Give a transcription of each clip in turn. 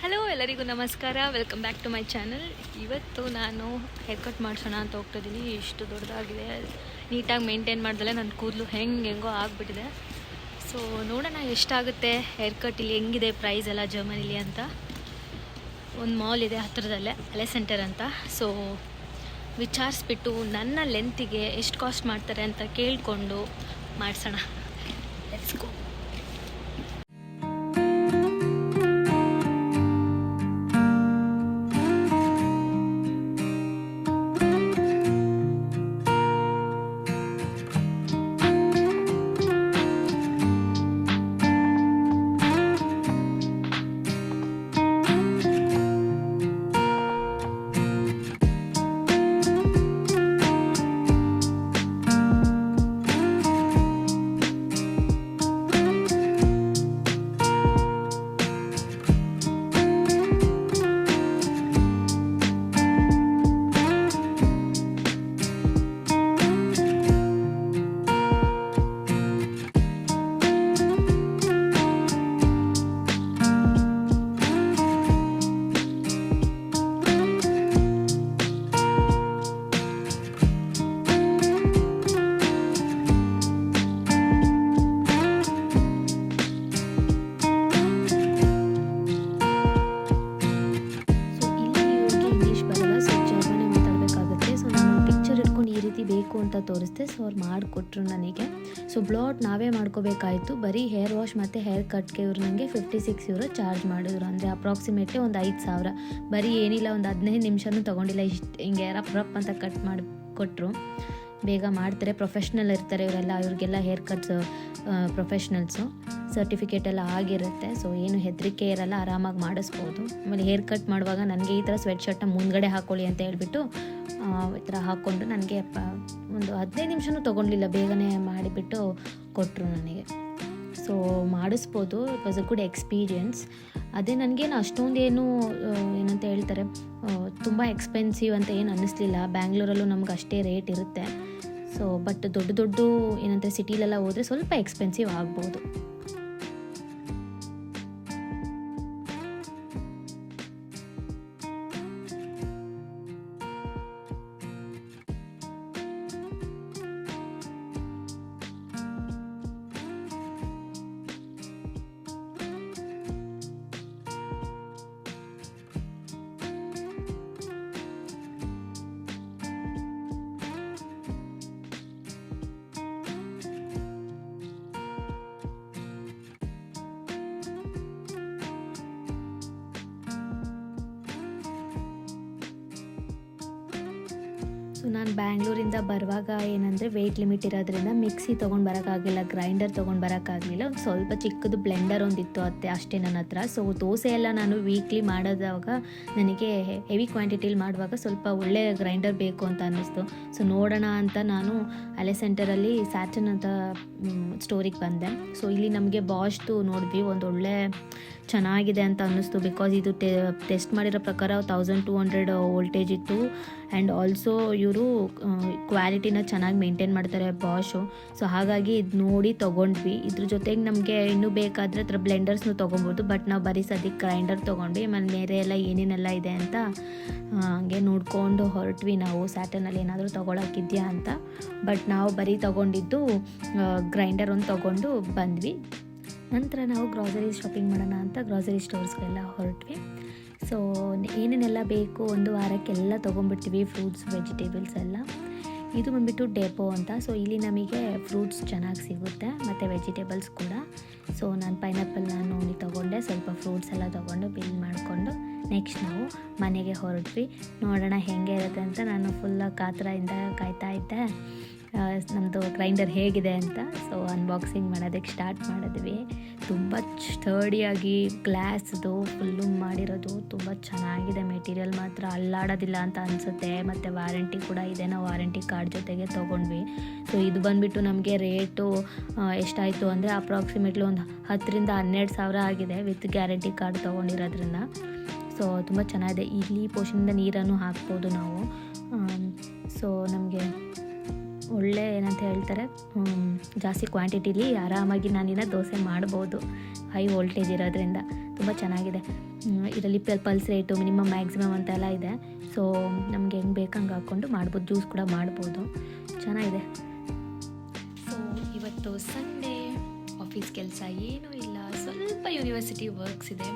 Hello, ಎಲ್ಲರಿಗೂ ನಮಸ್ಕಾರ. Welcome back to my channel. ಇವತ್ತು ನಾನು ಹೇರ್ ಕಟ್ ಮಾಡಿಸೋಣ ಅಂತ ಹೋಗ್ತಿದ್ದೀನಿ. ಇಷ್ಟು ದೊಡ್ಡದಾಗಿದೆ, ನೀಟಾಗಿ ಮೇಂಟೈನ್ ಮಾಡ್ದಲೆ ನನ್ನ ಕೂದಲು ಹೆಂಗೋ ಆಗಿಬಿಟ್ಟಿದೆ. ಸೊ ನೋಡೋಣ ಎಷ್ಟಾಗುತ್ತೆ ಹೇರ್ ಕಟ್, ಇಲ್ಲಿ ಹೆಂಗಿದೆ ಪ್ರೈಸ್ ಎಲ್ಲ ಜರ್ಮನಿಲಿ ಅಂತ. ಒಂದು ಮಾಲ್ ಇದೆ ಹತ್ತಿರದಲ್ಲೇ, ಅಲೆ ಸೆಂಟರ್ ಅಂತ. ಸೊ ವಿಚಾರಿಸ್ಬಿಟ್ಟು ನನ್ನ ಲೆಂತಿಗೆ ಎಷ್ಟು ಕಾಸ್ಟ್ ಮಾಡ್ತಾರೆ ಅಂತ ಕೇಳಿಕೊಂಡು ಮಾಡಿಸೋಣ. Let's go. ಬೇಕು ಅಂತ ತೋರಿಸ್ದೆ. ಸೊ ಅವ್ರು ಮಾಡಿಕೊಟ್ರು ನನಗೆ. ಸೊ ಬ್ಲಾಟ್ ನಾವೇ ಮಾಡ್ಕೋಬೇಕಾಯಿತು. ಬರೀ ಹೇರ್ ವಾಶ್ ಮತ್ತು ಹೇರ್ ಕಟ್ಗೆ ಇವ್ರು ನನಗೆ 56 ಯೂರೋ ಚಾರ್ಜ್ ಮಾಡಿದ್ರು. ಅಂದರೆ ಅಪ್ರಾಕ್ಸಿಮೇಟ್ಲಿ ಒಂದು 5,000. ಬರೀ ಏನಿಲ್ಲ, ಒಂದು 15 ನಿಮಿಷನೂ ತೊಗೊಂಡಿಲ್ಲ. ಇಷ್ಟು ಹಿಂಗೆ ರಪ್ ಅಂತ ಕಟ್ ಮಾಡಿ ಕೊಟ್ಟರು. ಬೇಗ ಮಾಡ್ತಾರೆ, ಪ್ರೊಫೆಷ್ನಲ್ ಇರ್ತಾರೆ ಇವರೆಲ್ಲ. ಇವ್ರಿಗೆಲ್ಲ ಹೇರ್ ಕಟ್ಸ್ ಪ್ರೊಫೆಷ್ನಲ್ಸು, ಸರ್ಟಿಫಿಕೇಟ್ ಎಲ್ಲ ಆಗಿರುತ್ತೆ. ಸೊ ಏನು ಹೆದರಿಕೆ ಇರಲ್ಲ, ಆರಾಮಾಗಿ ಮಾಡಿಸ್ಬೋದು. ಆಮೇಲೆ ಹೇರ್ ಕಟ್ ಮಾಡುವಾಗ ನನಗೆ ಈ ಥರ ಸ್ವೆಟ್ ಶರ್ಟ್ನ ಮುಂದ್ಗಡೆ ಹಾಕ್ಕೊಳ್ಳಿ ಅಂತ ಹೇಳ್ಬಿಟ್ಟು ಈ ಥರ ಹಾಕ್ಕೊಂಡು ನನಗೆ ಒಂದು 15 ನಿಮಿಷನೂ ತೊಗೊಂಡಿಲ್ಲ, ಬೇಗನೆ ಮಾಡಿಬಿಟ್ಟು ಕೊಟ್ಟರು ನನಗೆ. ಸೊ ಮಾಡಿಸ್ಬೋದು. It was a good experience. ಅದೇ ನನಗೇನು ಅಷ್ಟೊಂದೇನು ಏನಂತ ಹೇಳ್ತಾರೆ, ತುಂಬ ಎಕ್ಸ್ಪೆನ್ಸಿವ್ ಅಂತ ಏನು ಅನ್ನಿಸ್ಲಿಲ್ಲ. ಬ್ಯಾಂಗ್ಳೂರಲ್ಲೂ ನಮ್ಗೆ ಅಷ್ಟೇ ರೇಟ್ ಇರುತ್ತೆ. ಸೊ ಬಟ್ ದೊಡ್ಡ ಏನಂತ ಸಿಟಿಲೆಲ್ಲ ಹೋದರೆ ಸ್ವಲ್ಪ ಎಕ್ಸ್ಪೆನ್ಸಿವ್ ಆಗ್ಬೋದು. ಸೊ ನಾನು ಬ್ಯಾಂಗ್ಳೂರಿಂದ ಬರುವಾಗ ಏನಂದರೆ ವೆಯ್ಟ್ ಲಿಮಿಟ್ ಇರೋದ್ರಿಂದ ಮಿಕ್ಸಿ ತೊಗೊಂಡು ಬರೋಕ್ಕಾಗಲಿಲ್ಲ, ಗ್ರೈಂಡರ್ ತೊಗೊಂಡು ಬರೋಕ್ಕಾಗಲಿಲ್ಲ. ಒಂದು ಸ್ವಲ್ಪ ಚಿಕ್ಕದು ಬ್ಲೆಂಡರ್ ಒಂದಿತ್ತು ಅಷ್ಟೇ ನನ್ನ ಹತ್ರ. ಸೊ ದೋಸೆ ಎಲ್ಲ ನಾನು ವೀಕ್ಲಿ ಮಾಡೋದಾಗ ನನಗೆ ಹೆವಿ ಕ್ವಾಂಟಿಟಿಲಿ ಮಾಡುವಾಗ ಸ್ವಲ್ಪ ಒಳ್ಳೆ ಗ್ರೈಂಡರ್ ಬೇಕು ಅಂತ ಅನ್ನಿಸ್ತು. ಸೊ ನೋಡೋಣ ಅಂತ ನಾನು ಅಲೆ ಸೆಂಟರಲ್ಲಿ ಸ್ಯಾಟರ್ನ್ ಅಂತ ಸ್ಟೋರಿಗೆ ಬಂದೆ. ಸೊ ಇಲ್ಲಿ ನಮಗೆ ಬಾಶ್ದು ನೋಡಿದ್ವಿ, ಒಂದು ಒಳ್ಳೆ ಚೆನ್ನಾಗಿದೆ ಅಂತ ಅನ್ನಿಸ್ತು. ಬಿಕಾಸ್ ಇದು ಟೆಸ್ಟ್ ಮಾಡಿರೋ ಪ್ರಕಾರ 1200 ವೋಲ್ಟೇಜ್ ಇತ್ತು. ಆ್ಯಂಡ್ ಆಲ್ಸೋ ಇವರು ಕ್ವಾಲಿಟಿನ ಚೆನ್ನಾಗಿ ಮೇಂಟೈನ್ ಮಾಡ್ತಾರೆ ಬಾಶು. ಸೊ ಹಾಗಾಗಿ ಇದು ನೋಡಿ ತೊಗೊಂಡ್ವಿ. ಇದ್ರ ಜೊತೆಗೆ ನಮಗೆ ಇನ್ನೂ ಬೇಕಾದರೆ ಹತ್ರ ಬ್ಲೆಂಡರ್ಸ್ನು ತೊಗೊಬೋದು. ಬಟ್ ನಾವು ಬರೀ ಸದ್ಯಕ್ಕೆ ಗ್ರೈಂಡರ್ ತೊಗೊಂಡ್ವಿ. ಆಮೇಲೆ ಬೇರೆ ಎಲ್ಲ ಏನೇನೆಲ್ಲ ಇದೆ ಅಂತ ಹಂಗೆ ನೋಡ್ಕೊಂಡು ಹೊರಟ್ವಿ ನಾವು, ಸ್ಯಾಟರ್ನಲ್ಲಿ ಏನಾದರೂ ತೊಗೊಳಕ್ಕಿದೆಯಾ ಅಂತ. ಬಟ್ ನಾವು ಬರೀ ತೊಗೊಂಡಿದ್ದು ಗ್ರೈಂಡರ್ ಒಂದು ತೊಗೊಂಡು ಬಂದ್ವಿ. ನಂತರ ನಾವು ಗ್ರಾಸರಿ ಶಾಪಿಂಗ್ ಮಾಡೋಣ ಅಂತ ಗ್ರಾಸರಿ ಸ್ಟೋರ್ಸ್ಗೆಲ್ಲ ಹೊರಟ್ವಿ. ಸೊ ಏನೇನೆಲ್ಲ ಬೇಕು ಒಂದು ವಾರಕ್ಕೆಲ್ಲ ತೊಗೊಂಡ್ಬಿಡ್ತೀವಿ, ಫ್ರೂಟ್ಸ್, ವೆಜಿಟೇಬಲ್ಸ್ ಎಲ್ಲ. ಇದು ಬಂದುಬಿಟ್ಟು ಡೆಪೋ ಅಂತ. ಸೊ ಇಲ್ಲಿ ನಮಗೆ ಫ್ರೂಟ್ಸ್ ಚೆನ್ನಾಗಿ ಸಿಗುತ್ತೆ ಮತ್ತು ವೆಜಿಟೇಬಲ್ಸ್ ಕೂಡ. ಸೊ ನಾನು ಪೈನಾಪಲ್ನ ನೋಡಿ ತೊಗೊಂಡೆ, ಸ್ವಲ್ಪ ಫ್ರೂಟ್ಸ್ ಎಲ್ಲ ತೊಗೊಂಡು ಬಿಲ್ ಮಾಡಿಕೊಂಡು ನೆಕ್ಸ್ಟ್ ನಾವು ಮನೆಗೆ ಹೊರಟ್ವಿ. ನೋಡೋಣ ಹೇಗೆ ಇರುತ್ತೆ ಅಂತ. ನಾನು ಫುಲ್ ಕಾತರದಿಂದ ಕಾಯ್ತಾ ಇದ್ದೆ ನಮ್ಮದು ಗ್ರೈಂಡರ್ ಹೇಗಿದೆ ಅಂತ. ಸೊ ಅನ್ಬಾಕ್ಸಿಂಗ್ ಮಾಡೋದಕ್ಕೆ ಸ್ಟಾರ್ಟ್ ಮಾಡಿದ್ವಿ. ತುಂಬ ಸ್ಟರ್ಡಿಯಾಗಿ ಗ್ಲಾಸ್ದು ಫುಲ್ಲು ಮಾಡಿರೋದು, ತುಂಬ ಚೆನ್ನಾಗಿದೆ. ಮೆಟೀರಿಯಲ್ ಮಾತ್ರ ಅಲ್ಲಾಡೋದಿಲ್ಲ ಅಂತ ಅನಿಸುತ್ತೆ. ಮತ್ತು ವಾರಂಟಿ ಕೂಡ ಇದೆ, ನಾವು ವಾರಂಟಿ ಕಾರ್ಡ್ ಜೊತೆಗೆ ತೊಗೊಂಡ್ವಿ. ಸೊ ಇದು ಬಂದುಬಿಟ್ಟು ನಮಗೆ ರೇಟು ಎಷ್ಟಾಯಿತು ಅಂದರೆ ಅಪ್ರಾಕ್ಸಿಮೇಟ್ಲಿ ಒಂದು 10,000 to 12,000 ಆಗಿದೆ ವಿತ್ ಗ್ಯಾರಂಟಿ ಕಾರ್ಡ್ ತೊಗೊಂಡಿರೋದ್ರಿಂದ. ಸೊ ತುಂಬ ಚೆನ್ನಾಗಿದೆ. ಇಲ್ಲಿ ಪೋರ್ಷನಿಂದ ನೀರನ್ನು ಹಾಕ್ಬೋದು ನಾವು. ಸೊ ನಮಗೆ ಒಳ್ಳೆ ಏನಂತ ಹೇಳ್ತಾರೆ, ಜಾಸ್ತಿ ಕ್ವಾಂಟಿಟಿಲಿ ಆರಾಮಾಗಿ ನಾನಿನ್ನ ದೋಸೆ ಮಾಡ್ಬೋದು. ಹೈ ವೋಲ್ಟೇಜ್ ಇರೋದ್ರಿಂದ ತುಂಬ ಚೆನ್ನಾಗಿದೆ. ಇದರಲ್ಲಿ ಪಲ್ಸ್ ರೇಟು ಮಿನಿಮಮ್ ಮ್ಯಾಕ್ಸಿಮಮ್ ಅಂತೆಲ್ಲ ಇದೆ. ಸೊ ನಮಗೆ ಹೆಂಗೆ ಬೇಕಂಗೆ ಹಾಕ್ಕೊಂಡು ಮಾಡ್ಬೋದು. ಜ್ಯೂಸ್ ಕೂಡ ಮಾಡ್ಬೋದು, ಚೆನ್ನಾಗಿದೆ. ಸೊ ಇವತ್ತು ಸಂಡೇ, ಆಫೀಸ್ ಕೆಲಸ ಏನೂ ಇಲ್ಲ, ಸ್ವಲ್ಪ ಯೂನಿವರ್ಸಿಟಿ ವರ್ಕ್ಸ್ ಇದೆ.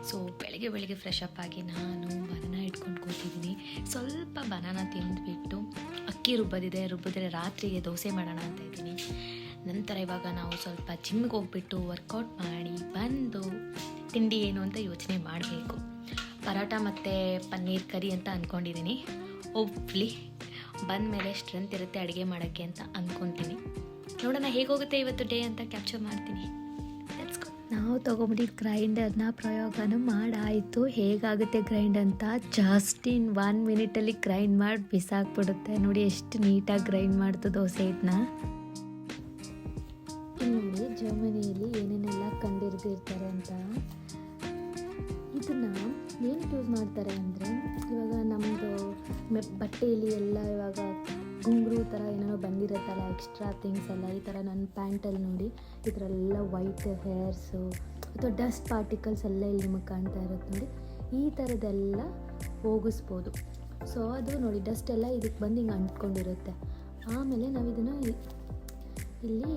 ಸೊ ಬೆಳಗ್ಗೆ ಫ್ರೆಶ್ ಅಪ್ ಆಗಿ ನಾನು ಬನಾನ ಇಟ್ಕೊಂಡು ಕೂತಿದ್ದೀನಿ. ಸ್ವಲ್ಪ ಬನಾನ ತಿಂದುಬಿಟ್ಟು ಅಕ್ಕಿ ರುಬ್ಬಿದ್ರೆ ರಾತ್ರಿಗೆ ದೋಸೆ ಮಾಡೋಣ ಅಂತ ಇದ್ದೀನಿ. ನಂತರ ಇವಾಗ ನಾವು ಸ್ವಲ್ಪ ಜಿಮ್ಗೆ ಹೋಗ್ಬಿಟ್ಟು ವರ್ಕೌಟ್ ಮಾಡಿ ಬಂದು ತಿಂಡಿ ಏನು ಅಂತ ಯೋಚನೆ ಮಾಡಬೇಕು. ಪರೋಟ ಮತ್ತು ಪನ್ನೀರ್ ಕರಿ ಅಂತ ಅಂದ್ಕೊಂಡಿದ್ದೀನಿ. ಹೋಪ್ಫುಲಿ ಬಂದ ಮೇಲೆ ಸ್ಟ್ರೆಂತ್ ಇರುತ್ತೆ ಅಡುಗೆ ಮಾಡೋಕ್ಕೆ ಅಂತ ಅಂದ್ಕೊತೀನಿ. ನೋಡೋಣ ಹೇಗೋಗುತ್ತೆ ಇವತ್ತು ಡೇ ಅಂತ ಕ್ಯಾಪ್ಚರ್ ಮಾಡ್ತೀನಿ. ನಾವು ತೊಗೊಂಬಿಟ್ಟಿದ್ದು ಗ್ರೈಂಡರ್ನ ಪ್ರಯೋಗನೂ ಮಾಡಾಯಿತು. ಹೇಗಾಗುತ್ತೆ ಗ್ರೈಂಡ್ ಅಂತ ಜಸ್ಟ್ ಇನ್ 1 ಮಿನಿಟಲ್ಲಿ ಗ್ರೈಂಡ್ ಮಾಡಿ ಬಿಸಾಕ್ಬಿಡುತ್ತೆ. ನೋಡಿ ಎಷ್ಟು ನೀಟಾಗಿ ಗ್ರೈಂಡ್ ಮಾಡ್ತು ದೋಸೆ ಇದನ್ನ. ನೋಡಿ ಜರ್ಮನಿಯಲ್ಲಿ ಏನೇನೆಲ್ಲ ಕಂಡಿರ್ದಿರ್ತಾರೆ ಅಂತ. ಇದನ್ನು ಏನಕ್ಕೆ ಯೂಸ್ ಮಾಡ್ತಾರೆ ಅಂದರೆ, ಇವಾಗ ನಮ್ಮದು ಬಟ್ಟೆಯಲ್ಲಿ ಎಲ್ಲ ಇವಾಗ ಗುಂಗುರು ಥರ ಏನೇನೋ ಬಂದಿರುತ್ತಲ್ಲ, ಎಕ್ಸ್ಟ್ರಾ ಥಿಂಗ್ಸ್ ಎಲ್ಲ, ಈ ಥರ ನನ್ನ ಪ್ಯಾಂಟಲ್ಲಿ ನೋಡಿ ಈ ಥರ ಎಲ್ಲ ವೈಟ್ ಹೇರ್ಸು ಅಥವಾ ಡಸ್ಟ್ ಪಾರ್ಟಿಕಲ್ಸ್ ಎಲ್ಲ ಇಲ್ಲಿ ನಿಮಗೆ ಕಾಣ್ತಾ ಇರುತ್ತೆ ನೋಡಿ, ಈ ಥರದ್ದೆಲ್ಲ ಹೋಗಿಸ್ಬೋದು. ಸೊ ಅದು ನೋಡಿ ಡಸ್ಟ್ ಎಲ್ಲ ಇದಕ್ಕೆ ಬಂದು ಹಿಂಗೆ ಅಂಟ್ಕೊಂಡಿರುತ್ತೆ. ಆಮೇಲೆ ನಾವು ಇದನ್ನು ಇಲ್ಲಿ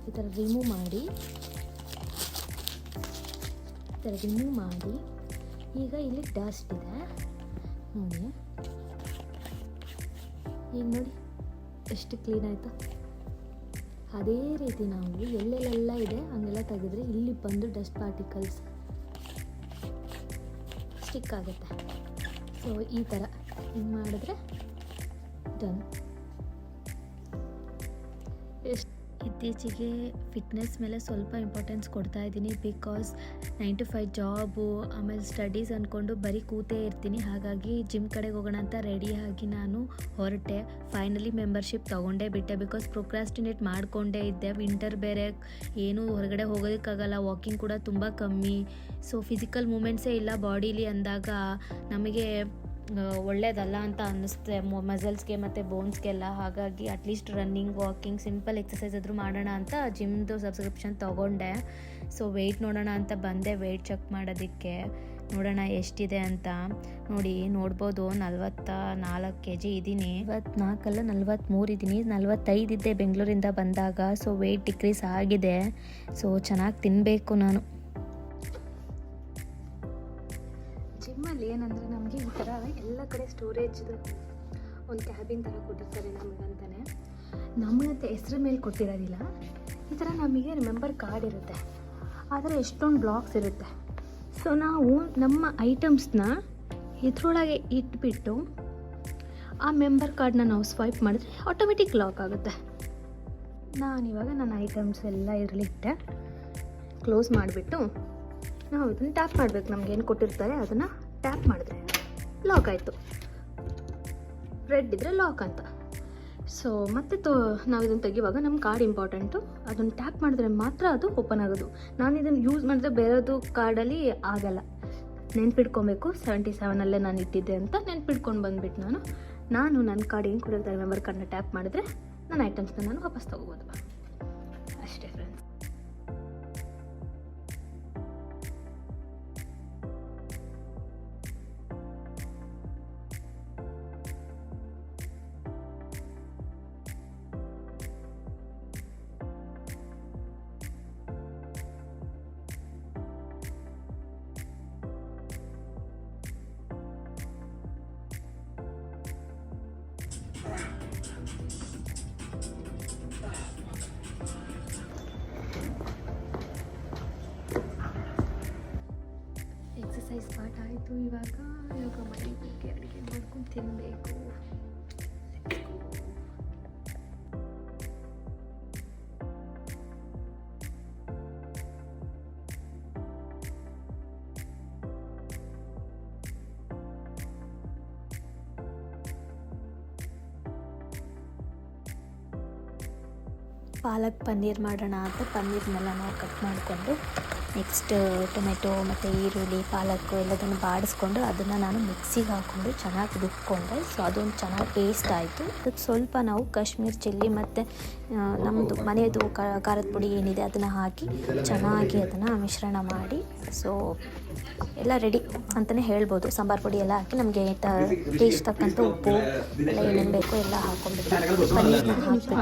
ಈ ಥರ ರಿಮೂವ್ ಮಾಡಿ ಈಗ ಇಲ್ಲಿ ಡಸ್ಟ್ ಇದೆ ನೋಡಿ, ಈಗ ನೋಡಿ ಎಷ್ಟು ಕ್ಲೀನ್ ಆಯಿತು. ಅದೇ ರೀತಿ ನಾವು ಎಲ್ಲೆಲ್ಲ ಇದೆ ಹಂಗೆಲ್ಲ ತೆಗೆದ್ರೆ ಇಲ್ಲಿ ಬಂದು ಡಸ್ಟ್ ಪಾರ್ಟಿಕಲ್ಸ್ ಸ್ಟಿಕ್ ಆಗುತ್ತೆ. ಸೊ ಈ ಥರ ಹಿಂಗೆ ಮಾಡಿದ್ರೆ ಡನ್. ಇತ್ತೀಚೆಗೆ ಫಿಟ್ನೆಸ್ ಮೇಲೆ ಸ್ವಲ್ಪ ಇಂಪಾರ್ಟೆನ್ಸ್ ಕೊಡ್ತಾ ಇದ್ದೀನಿ. ಬಿಕಾಸ್ 9 to 5 ಜಾಬು, ಆಮೇಲೆ ಸ್ಟಡೀಸ್ ಅಂದ್ಕೊಂಡು ಬರೀ ಕೂತೇ ಇರ್ತೀನಿ. ಹಾಗಾಗಿ ಜಿಮ್ ಕಡೆಗೆ ಹೋಗೋಣ ಅಂತ ರೆಡಿಯಾಗಿ ನಾನು ಹೊರಟೆ. ಫೈನಲಿ ಮೆಂಬರ್ಶಿಪ್ ತೊಗೊಂಡೇ ಬಿಟ್ಟೆ. ಬಿಕಾಸ್ ಪ್ರೊಕ್ರಾಸ್ಟಿನೇಟ್ ಮಾಡಿಕೊಂಡೇ ಇದ್ದೆ. ವಿಂಟರ್ ಬೇರೆ, ಏನೂ ಹೊರಗಡೆ ಹೋಗೋದಕ್ಕಾಗಲ್ಲ, ವಾಕಿಂಗ್ ಕೂಡ ತುಂಬ ಕಮ್ಮಿ. ಸೊ ಫಿಸಿಕಲ್ ಮೂಮೆಂಟ್ಸೇ ಇಲ್ಲ ಬಾಡೀಲಿ ಅಂದಾಗ ನಮಗೆ ಒಳ್ಳೇದಲ್ಲ ಅಂತ ಅನ್ನಿಸುತ್ತೆ ಮಸಲ್ಸ್ಗೆ ಮತ್ತು ಬೋನ್ಸ್ಗೆಲ್ಲ. ಹಾಗಾಗಿ at least running, walking, simple exercise ಆದರೂ ಮಾಡೋಣ ಅಂತ ಜಿಮ್ದು ಸಬ್ಸ್ಕ್ರಿಪ್ಷನ್ ತೊಗೊಂಡೆ. ಸೊ ವೆಯ್ಟ್ ನೋಡೋಣ ಅಂತ ಬಂದೆ ವೆಯ್ಟ್ ಚೆಕ್ ಮಾಡೋದಕ್ಕೆ, ನೋಡೋಣ ಎಷ್ಟಿದೆ ಅಂತ. ನೋಡ್ಬೋದು 44 kg ಇದ್ದೀನಿ. 44 ಅಲ್ಲ 43 ಇದ್ದೀನಿ. 45 ಇದ್ದೆ ಬೆಂಗಳೂರಿಂದ ಬಂದಾಗ. ಸೊ ವೆಯ್ಟ್ ಡಿಕ್ರೀಸ್ ಆಗಿದೆ. ಸೊ ಚೆನ್ನಾಗಿ ತಿನ್ನಬೇಕು ನಾನು. ಜಿಮ್ಮಲ್ಲಿ ಏನಂದರೆ ನಮಗೆ ಈ ಥರ ಎಲ್ಲ ಕಡೆ ಸ್ಟೋರೇಜ್ದು ಒಂದು ಕ್ಯಾಬಿನ್ ಥರ ಕೊಟ್ಟಿರ್ತಾರೆ ನಮಗಂತ ಹೆಸ್ರ ಮೇಲೆ ಕೊಟ್ಟಿರೋದಿಲ್ಲ. ಈ ಥರ ನಮಗೆ ಮೆಂಬರ್ ಕಾರ್ಡ್ ಇರುತ್ತೆ, ಆದರೆ ಎಷ್ಟೊಂದು ಬ್ಲಾಕ್ಸ್ ಇರುತ್ತೆ. ಸೊ ನಾವು ನಮ್ಮ ಐಟಮ್ಸ್ನ ಇದ್ರೊಳಗೆ ಇಟ್ಬಿಟ್ಟು ಆ ಮೆಂಬರ್ ಕಾರ್ಡ್ನ ನಾವು ಸ್ವೈಪ್ ಮಾಡಿದ್ರೆ ಆಟೋಮೆಟಿಕ್ ಲಾಕ್ ಆಗುತ್ತೆ. ನಾನಿವಾಗ ನನ್ನ ಐಟಮ್ಸ್ ಎಲ್ಲ ಇದರಲ್ಲಿ ಇಟ್ಟೆ, ಕ್ಲೋಸ್ ಮಾಡಿಬಿಟ್ಟು ನಾವು ಇದನ್ನು ಟ್ಯಾಪ್ ಮಾಡಬೇಕು. ನಮಗೇನು ಕೊಟ್ಟಿರ್ತಾರೆ ಅದನ್ನು ಟ್ಯಾಪ್ ಮಾಡಿದ್ರೆ ಲಾಕ್ ಆಯಿತು. ರೆಡ್ ಇದ್ದರೆ ಲಾಕ್ ಅಂತ. ಸೊ ಮತ್ತೆ ನಾವು ಇದನ್ನು ತೆಗಿವಾಗ ನಮ್ಮ ಕಾರ್ಡ್ ಇಂಪಾರ್ಟೆಂಟು, ಅದನ್ನು ಟ್ಯಾಪ್ ಮಾಡಿದ್ರೆ ಮಾತ್ರ ಅದು ಓಪನ್ ಆಗೋದು. ನಾನು ಇದನ್ನು ಯೂಸ್ ಮಾಡಿದ್ರೆ ಬೇರೆದು ಕಾರ್ಡಲ್ಲಿ ಆಗಲ್ಲ. ನೆನ್ಪಿಟ್ಕೊಬೇಕು 77ಅಲ್ಲೇ ನಾನು ಇಟ್ಟಿದ್ದೆ ಅಂತ ನೆನ್ಪಿಟ್ಕೊಂಡು ಬಂದುಬಿಟ್ಟು ನಾನು ನನ್ನ ಕಾರ್ಡ್ ಏನು ಕೊಡಿರ್ತಾರೆ ಮೆಂಬರ್ ಕಾರ್ಡ್ನ ಟ್ಯಾಪ್ ಮಾಡಿದ್ರೆ ನನ್ನ ಐಟಮ್ಸ್ನ ನಾನು ವಾಪಸ್ ತೊಗೋಬೋದು. ಅಷ್ಟೇ ಫ್ರೆಂಡ್ಸ್. ಎಕ್ಸಸೈಸ್ ಸ್ಟಾರ್ಟ್ ಆಯಿತು. ಇವಾಗ ಮನೆಗೆ ಅಡುಗೆ ಮಾಡ್ಕೊಂಡು ತಿನ್ನಬೇಕು. ಪಾಲಕ್ ಪನ್ನೀರ್ ಮಾಡೋಣ ಅಂತ ಪನ್ನೀರ್ನೆಲ್ಲ ನಾವು ಕಟ್ ಮಾಡಿಕೊಂಡು ನೆಕ್ಸ್ಟ್ ಟೊಮೆಟೊ ಮತ್ತು ಈರುಳ್ಳಿ ಪಾಲಕ್ಕು ಎಲ್ಲದನ್ನು ಬಾಡಿಸ್ಕೊಂಡು ಅದನ್ನು ನಾನು ಮಿಕ್ಸಿಗೆ ಹಾಕ್ಕೊಂಡು ಚೆನ್ನಾಗಿ ರುಬ್ಕೊಂಡೆ. ಸೊ ಅದೊಂದು ಚೆನ್ನಾಗಿ ಟೇಸ್ಟ್ ಆಯಿತು. ಅದಕ್ಕೆ ಸ್ವಲ್ಪ ನಾವು ಕಾಶ್ಮೀರ್ ಚಿಲ್ಲಿ ಮತ್ತು ನಮ್ಮದು ಮನೆಯದು ಖಾರದ ಪುಡಿ ಏನಿದೆ ಅದನ್ನು ಹಾಕಿ ಚೆನ್ನಾಗಿ ಅದನ್ನು ಮಿಶ್ರಣ ಮಾಡಿ ಸೊ ಎಲ್ಲ ರೆಡಿ ಅಂತಲೇ ಹೇಳ್ಬೋದು. ಸಾಂಬಾರು ಪುಡಿ ಎಲ್ಲ ಹಾಕಿ ನಮಗೆ ಟೇಸ್ಟ್ ತಕ್ಕಂಥ ಉಪ್ಪು ಎಲ್ಲ ಏನೇನು ಬೇಕೋ ಎಲ್ಲ ಹಾಕ್ಕೊಂಡ್ಬಿಟ್ಟು ಪನ್ನೀರ್ನ ಹಾಕಿಬಿಟ್ಟು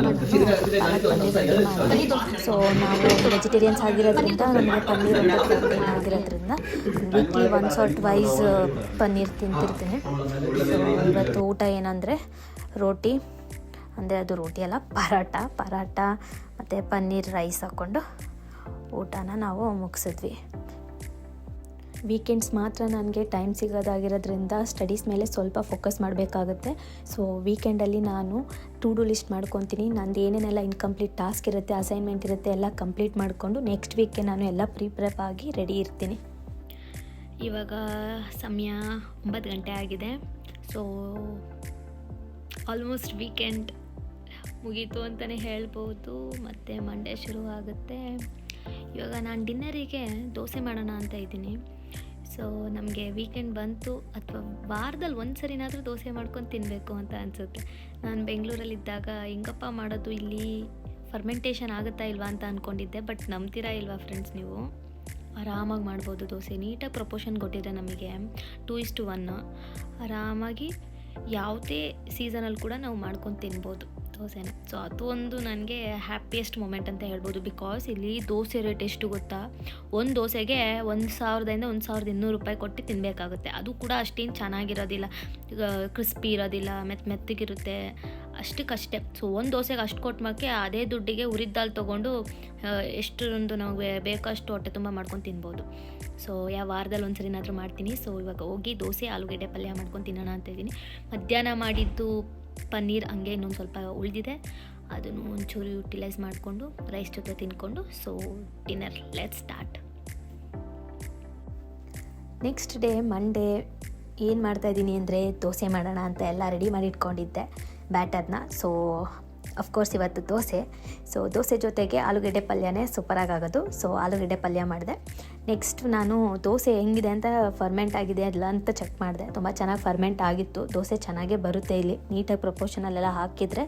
ಪಾಲಕ್ ಪನ್ನೀರ್ ರೆಡಿ ಮಾಡಿ. ಸೊ ನಾವು ವೆಜಿಟೇರಿಯನ್ಸ್ ಆಗಿರೋದ್ರಿಂದ ನಮಗೆ ಪನ್ನೀರ್ ಆಗಿರೋದ್ರಿಂದ weekly once or twice paneer ತಿಂತಿರ್ತೀನಿ. ಸೊ ಇವತ್ತು ಊಟ ಏನಂದರೆ ರೋಟಿ, ಅಂದರೆ ಅದು ರೋಟಿ ಅಲ್ಲ ಪರಾಟ ಮತ್ತು ಪನ್ನೀರ್ ರೈಸ್ ಹಾಕ್ಕೊಂಡು ಊಟನ ನಾವು ಮುಗಿಸಿದ್ವಿ. ವೀಕೆಂಡ್ಸ್ ಮಾತ್ರ ನನಗೆ ಟೈಮ್ ಸಿಗೋದಾಗಿರೋದ್ರಿಂದ ಸ್ಟಡೀಸ್ ಮೇಲೆ ಸ್ವಲ್ಪ ಫೋಕಸ್ ಮಾಡಬೇಕಾಗುತ್ತೆ. ಸೊ ವೀಕೆಂಡಲ್ಲಿ ನಾನು ಟು ಡೂ ಲಿಸ್ಟ್ ಮಾಡ್ಕೊತೀನಿ. ನಂದು ಏನೇನೆಲ್ಲ ಇನ್ಕಂಪ್ಲೀಟ್ ಟಾಸ್ಕ್ ಇರುತ್ತೆ, ಅಸೈನ್ಮೆಂಟ್ ಇರುತ್ತೆ ಎಲ್ಲ ಕಂಪ್ಲೀಟ್ ಮಾಡಿಕೊಂಡು ನೆಕ್ಸ್ಟ್ ವೀಕ್ಗೆ ನಾನು ಎಲ್ಲ ಪ್ರಿಪ್ ಆಗಿ ರೆಡಿ ಇರ್ತೀನಿ. ಇವಾಗ ಸಮಯ 9 ಗಂಟೆ ಆಗಿದೆ. ಸೊ ಆಲ್ಮೋಸ್ಟ್ ವೀಕೆಂಡ್ ಮುಗೀತು ಅಂತಲೇ ಹೇಳ್ಬೋದು. ಮತ್ತು ಮಂಡೇ ಶುರು ಆಗುತ್ತೆ. ಇವಾಗ ನಾನು ಡಿನ್ನರಿಗೆ ದೋಸೆ ಮಾಡೋಣ ಅಂತ ಇದ್ದೀನಿ. ಸೊ ನಮಗೆ ವೀಕೆಂಡ್ ಬಂತು ಅಥವಾ ವಾರದಲ್ಲಿ ಒಂದು ಸರಿನಾದರೂ ದೋಸೆ ಮಾಡ್ಕೊಂಡು ತಿನ್ನಬೇಕು ಅಂತ ಅನಿಸುತ್ತೆ. ನಾನು ಬೆಂಗಳೂರಲ್ಲಿದ್ದಾಗ ಹೆಂಗಪ್ಪ ಮಾಡೋದು, ಇಲ್ಲಿ ಫರ್ಮೆಂಟೇಷನ್ ಆಗುತ್ತಾ ಇಲ್ವಾ ಅಂತ ಅಂದ್ಕೊಂಡಿದ್ದೆ. ಬಟ್ ನಂಬ್ತೀರಾ ಇಲ್ವಾ ಫ್ರೆಂಡ್ಸ್, ನೀವು ಆರಾಮಾಗಿ ಮಾಡ್ಬೋದು ದೋಸೆ. ನೀಟಾಗಿ ಪ್ರಪೋರ್ಷನ್ ಕೊಟ್ಟಿದ್ರೆ ನಮಗೆ 2:1 ಆರಾಮಾಗಿ ಯಾವುದೇ ಸೀಸನಲ್ಲಿ ಕೂಡ ನಾವು ಮಾಡ್ಕೊಂಡು ತಿನ್ಬೋದು ದೋಸೆನ. ಸೊ ಅದು ಒಂದು ನನಗೆ ಹ್ಯಾಪಿಯೆಸ್ಟ್ ಮೂಮೆಂಟ್ ಅಂತ ಹೇಳ್ಬೋದು. ಬಿಕಾಸ್ ಇಲ್ಲಿ ದೋಸೆ ರೇಟ್ ಎಷ್ಟು ಗೊತ್ತಾ, ಒಂದು ದೋಸೆಗೆ 1,000ದಿಂದ 1,200 ರೂಪಾಯಿ ಕೊಟ್ಟು ತಿನ್ನಬೇಕಾಗುತ್ತೆ. ಅದು ಕೂಡ ಅಷ್ಟೇನು ಚೆನ್ನಾಗಿರೋದಿಲ್ಲ, ಕ್ರಿಸ್ಪಿ ಇರೋದಿಲ್ಲ, ಮೆತ್ತಗಿರುತ್ತೆ, ಅಷ್ಟಕ್ಕಷ್ಟೇ. ಸೊ ಒಂದು ದೋಸೆಗೆ ಅಷ್ಟು ಕೊಟ್ಟು ಮಕ್ಕೆ ಅದೇ ದುಡ್ಡಿಗೆ ಉರಿದ ದಾಲ್ ತೊಗೊಂಡು ಎಷ್ಟೊಂದು ನಮಗೆ ಬೇಕಷ್ಟು ಹೊಟ್ಟೆ ತುಂಬ ಮಾಡ್ಕೊಂಡು ತಿನ್ಬೋದು. ಸೊ ವಾರದಲ್ಲಿ ಒಂದು ಸರಿನಾದರೂ ಮಾಡ್ತೀನಿ. ಸೊ ಇವಾಗ ಹೋಗಿ ದೋಸೆ ಆಲೂಗೆಡ್ಡೆ ಪಲ್ಯ ಮಾಡ್ಕೊಂಡು ತಿನ್ನೋಣ ಅಂತ ಇದ್ದೀನಿ. ಮಧ್ಯಾಹ್ನ ಮಾಡಿದ್ದು ಪನ್ನೀರ್ ಹಂಗೆ ಇನ್ನೊಂದು ಸ್ವಲ್ಪ ಉಳಿದಿದೆ, ಅದನ್ನು ಒಂಚೂರು ಯುಟಿಲೈಸ್ ಮಾಡಿಕೊಂಡು ರೈಸ್ ಜೊತೆ ತಿನ್ಕೊಂಡು so dinner let's start. Next day Monday ಏನು ಮಾಡ್ತಾಯಿದ್ದೀನಿ ಅಂದರೆ ದೋಸೆ ಮಾಡೋಣ ಅಂತ ಎಲ್ಲ ರೆಡಿ ಮಾಡಿ ಇಟ್ಕೊಂಡಿದ್ದೆ ಬ್ಯಾಟರ್ನ. ಸೊ ಅಫ್ಕೋರ್ಸ್ ಇವತ್ತು ದೋಸೆ. ಸೊ ದೋಸೆ ಜೊತೆಗೆ ಆಲೂಗೆಡ್ಡೆ ಪಲ್ಯನೇ ಸೂಪರಾಗೋದು. ಸೊ ಆಲೂಗೆಡ್ಡೆ ಪಲ್ಯ ಮಾಡಿದೆ. ನೆಕ್ಸ್ಟ್ ನಾನು ದೋಸೆ ಹೆಂಗಿದೆ ಅಂತ ಫರ್ಮೆಂಟ್ ಆಗಿದೆ ಅಲ್ಲ ಅಂತ ಚೆಕ್ ಮಾಡಿದೆ. ತುಂಬ ಚೆನ್ನಾಗಿ ಫರ್ಮೆಂಟ್ ಆಗಿತ್ತು. ದೋಸೆ ಚೆನ್ನಾಗೇ ಬರುತ್ತೆ ಇಲ್ಲಿ, ನೀಟಾಗಿ ಪ್ರಪೋರ್ಷನಲ್ಲೆಲ್ಲ ಹಾಕಿದರೆ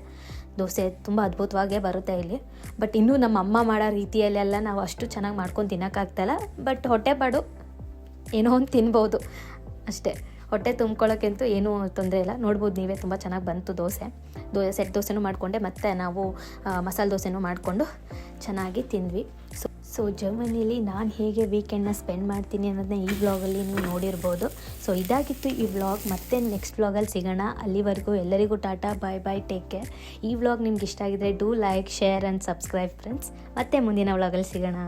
ದೋಸೆ ತುಂಬ ಅದ್ಭುತವಾಗೇ ಬರುತ್ತೆ ಇಲ್ಲಿ. ಬಟ್ ಇನ್ನೂ ನಮ್ಮ ಅಮ್ಮ ಮಾಡೋ ರೀತಿಯಲ್ಲೆಲ್ಲ ನಾವು ಅಷ್ಟು ಚೆನ್ನಾಗಿ ಮಾಡ್ಕೊಂಡು ತಿನ್ನೋಕ್ಕಾಗ್ತಾಯಿಲ್ಲ. ಬಟ್ ಹೊಟ್ಟೆಪಾಡು ಏನೋ ಒಂದು ತಿನ್ಬೋದು ಅಷ್ಟೇ. ಹೊಟ್ಟೆ ತುಂಬ್ಕೊಳ್ಳೋಕ್ಕಂತೂ ಏನೂ ತೊಂದರೆ ಇಲ್ಲ. ನೋಡ್ಬೋದು ನೀವೇ, ತುಂಬ ಚೆನ್ನಾಗಿ ಬಂತು ದೋಸೆ. ಸೆಟ್ ದೋಸೆನೂ ಮಾಡಿಕೊಂಡೆ ಮತ್ತು ನಾವು ಮಸಾಲೆ ದೋಸೆನೂ ಮಾಡಿಕೊಂಡು ಚೆನ್ನಾಗಿ ತಿಂದ್ವಿ. ಸೊ ಜರ್ಮನಿಯಲ್ಲಿ ನಾನು ಹೇಗೆ ವೀಕೆಂಡ್ನ ಸ್ಪೆಂಡ್ ಮಾಡ್ತೀನಿ ಅನ್ನೋದನ್ನ ಈ ವ್ಲಾಗಲ್ಲಿ ನೀವು ನೋಡಿರ್ಬೋದು. ಸೊ ಇದಾಗಿತ್ತು ಈ ವ್ಲಾಗ್. ಮತ್ತೆ ನೆಕ್ಸ್ಟ್ ವ್ಲಾಗಲ್ಲಿ ಸಿಗೋಣ. ಅಲ್ಲಿವರೆಗೂ ಎಲ್ಲರಿಗೂ ಟಾಟಾ, ಬಾಯ್, ಟೇಕ್ ಕೇರ್. ಈ ವ್ಲಾಗ್ ನಿಮ್ಗೆ ಇಷ್ಟ ಆಗಿದ್ರೆ do like, share and subscribe friends. ಮತ್ತೆ ಮುಂದಿನ ವ್ಲಾಗಲ್ಲಿ ಸಿಗೋಣ.